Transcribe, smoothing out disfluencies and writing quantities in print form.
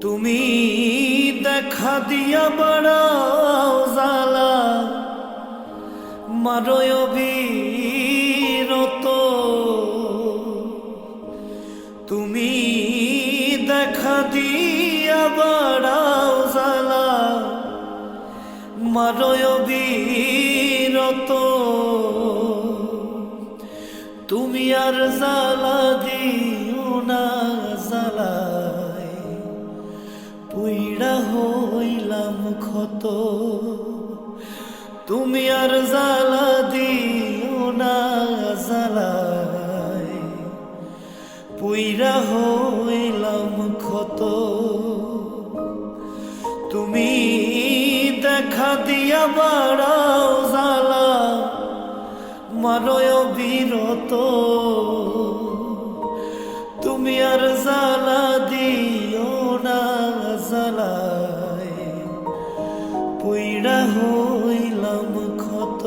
তুমি দেখা দিয়া বাড়াও জ্বালা মারয় অবিরত। তুমি দেখা দিয়া বাড়াও জ্বালা মারয় অবিরত। তুমি আর জ্বালা দিও না জ্বালায় পুইড়া হইলাম ক্ষত। তুমি আর জ্বালা দিও না জ্বালায় পুইড়া হইলাম ক্ষত। তুমি দেখা দিয়া বাড়াও জ্বালা মারয় অবিরত। তুমি আর জ্বালা দিও না জ্বালায় পুইড়া হইলাম ক্ষত।